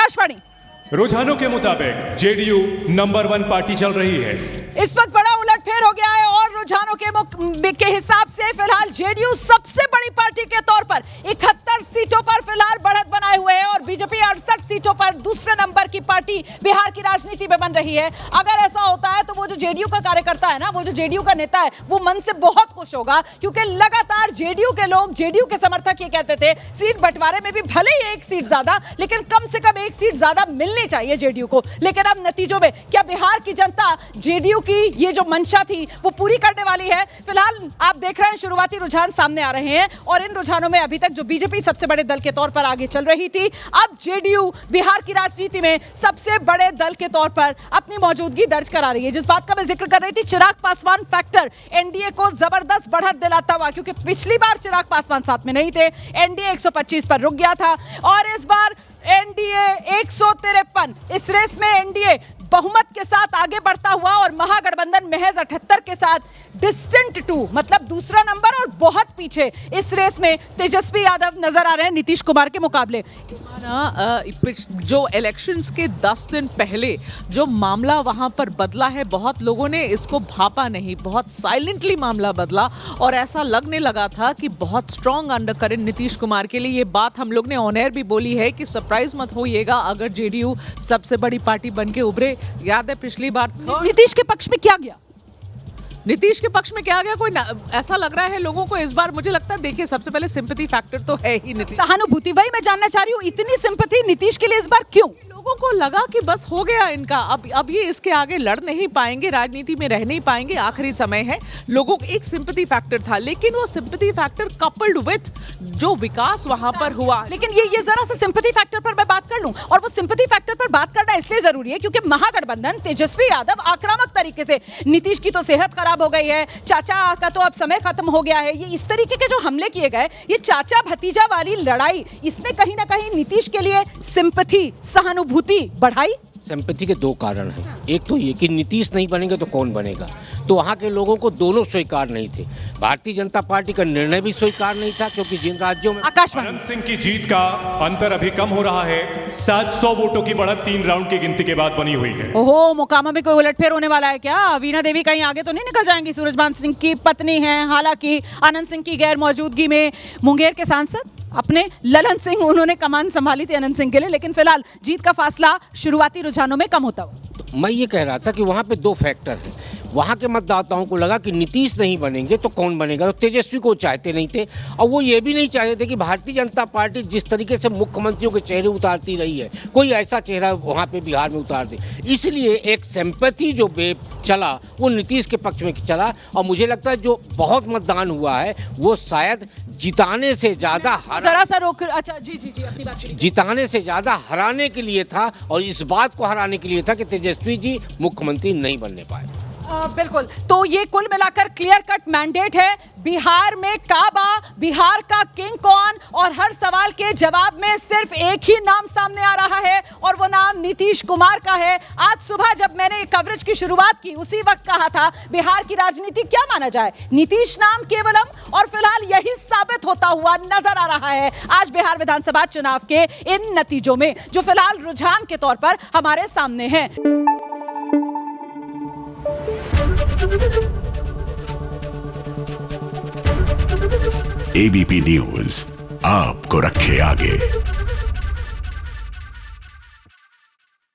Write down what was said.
आकाशवाणी। रुझानों के मुताबिक जेडीयू नंबर 1 पार्टी चल रही है। इस वक्त बड़ा उलटफेर हो गया है और रुझानों के हिसाब से फिलहाल जेडीयू सबसे बड़ी पार्टी के तौर पर 71 सीटों पर फिलहाल बढ़त बनाए हुए है और बीजेपी 68 सीटों पर दूसरे नंबर की पार्टी बिहार की राजनीति में बन रही है। अगर ऐसा होता है तो वो जो जेडीयू का कार्यकर्ता है ना, वो जो जेडीयू का नेता है, वो मन से बहुत खुश होगा, क्योंकि लगातार जेडीयू के लोग, जेडीयू के समर्थक ये कहते थे सीट बंटवारे में भी भले ही एक सीट ज्यादा, लेकिन कम से कम एक सीट ज्यादा मिलनी चाहिए जेडीयू को। लेकिन अब नतीजों में क्या बिहार की जनता जेडीयू की ये जो मंशा थी वो पूरी करने वाली है? फिलहाल आप देख रहे हैं शुरुआती रुझान सामने आ रहे हैं और इन रुझानों में अभी तक जो बीजेपी सबसे बड़े दल के तौर पर आगे चल रही थी, अब जेडीयू बिहार की राजनीति में सबसे बड़े दल के तौर पर अपनी मौजूदगी दर्ज करा रही है। जिस बात का मैं जिक्र कर रही थी, चिराग पासवान फैक्टर एनडीए को जबरदस्त बढ़त दिलाता हुआ, क्योंकि पिछली बार चिराग पासवान साथ में नहीं थे, एनडीए 125 पर रुक गया था और इस बार एनडीए 153। इस रेस में एनडीए बहुमत के साथ आगे बढ़ता हुआ और महागठबंधन महज 78 के साथ डिस्टेंट 2, मतलब दूसरा नंबर और बहुत पीछे इस रेस में तेजस्वी यादव नजर आ रहे हैं नीतीश कुमार के मुकाबले। जो इलेक्शंस के 10 दिन पहले जो मामला वहां पर बदला है, बहुत लोगों ने इसको भापा नहीं, बहुत साइलेंटली मामला बदला और ऐसा लगने लगा था कि बहुत स्ट्रॉन्ग अंडरकरेंट नीतीश कुमार के लिए। ये बात हम लोग ने ऑन एयर भी बोली है कि सरप्राइज मत होइएगा अगर जेडीयू सबसे बड़ी पार्टी बन के उभरे। याद है पिछली बार नीतीश के पक्ष में क्या गया? नीतीश के पक्ष में क्या गया, कोई ऐसा लग रहा है लोगों को इस बार, मुझे लगता है, देखिए सबसे पहले सिंपैथी फैक्टर तो है ही नीतीश, सहानुभूति। वही मैं जानना चाह रही हूँ, इतनी सिंपैथी नीतीश के लिए इस बार क्यों? लोगों को लगा कि बस हो गया इनका, अब ये इसके आगे लड़ नहीं पाएंगे, राजनीति में रह नहीं पाएंगे, आखिरी समय है। लोगों को एक सिंपैथी फैक्टर था, लेकिन वो सिंपैथी फैक्टर कपल्ड विथ जो विकास वहां पर हुआ। लेकिन ये जरा सा सिंपैथी फैक्टर पर मैं बात कर लूं, और वो सिंपैथी फैक्टर पर बात करना इसलिए जरूरी है क्योंकि महागठबंधन, तेजस्वी यादव आक्रामक तरीके से, नीतीश की तो सेहत खराब हो गई है, चाचा का तो अब समय खत्म हो गया है, ये इस तरीके के जो हमले किए गए, ये चाचा भतीजा वाली लड़ाई, इसने कहीं ना कहीं नीतीश के लिए सिंपैथी, सहानुभूति बढ़ाई। सिंपैथी के दो कारण हैं। एक तो ये कि नीतीश नहीं बनेंगे तो कौन बनेगा, तो वहाँ के लोगों को दोनों स्वीकार नहीं थे। भारतीय जनता पार्टी का निर्णय भी स्वीकार नहीं था, क्योंकि जिन राज्यों में अनंत सिंह की जीत का अंतर अभी कम हो रहा है। 700 वोटों की बढ़त 3 राउंड की गिनती के बाद बनी हुई है। ओहो, मोकामा में कोई उलटफेर होने वाला है क्या? वीणा देवी कहीं आगे तो नहीं निकल जाएंगी? सूरजभान सिंह की पत्नी है, हालांकि अनंत सिंह की गैर मौजूदगी में मुंगेर के सांसद अपने ललन सिंह, उन्होंने कमान संभाली थी अनंत सिंह के लिए, लेकिन फिलहाल जीत का फासला शुरुआती रुझानों में कम होता हुआ। मैं ये कह रहा था कि वहाँ पे दो फैक्टर हैं। वहाँ के मतदाताओं को लगा कि नीतीश नहीं बनेंगे तो कौन बनेगा, तो तेजस्वी को चाहते नहीं थे, और वो ये भी नहीं चाहते थे कि भारतीय जनता पार्टी जिस तरीके से मुख्यमंत्रियों के चेहरे उतारती रही है, कोई ऐसा चेहरा वहाँ पे बिहार में उतार दे। इसलिए एक सिंपैथी जो वेव चला वो नीतीश के पक्ष में चला, और मुझे लगता है जो बहुत मतदान हुआ है वो शायद जिताने से ज्यादा जिताने से ज्यादा हराने के लिए था, और इस बात को हराने के लिए था कि तेजस्वी जी मुख्यमंत्री नहीं बनने पाए। बिल्कुल, तो ये कुल मिलाकर क्लियर कट मैंडेट है। बिहार में काबा, बिहार का किंग कौन, और हर सवाल के जवाब में सिर्फ एक ही नाम सामने आ रहा है और वो नाम नीतीश कुमार का है। आज सुबह जब मैंने कवरेज की शुरुआत की, उसी वक्त कहा था बिहार की राजनीति क्या माना जाए, नीतीश नाम केवलम, और फिलहाल यही साबित होता हुआ नजर आ रहा है आज बिहार विधानसभा चुनाव के इन नतीजों में, जो फिलहाल रुझान के तौर पर हमारे सामने हैं। एबीपी न्यूज आपको रखे आगे।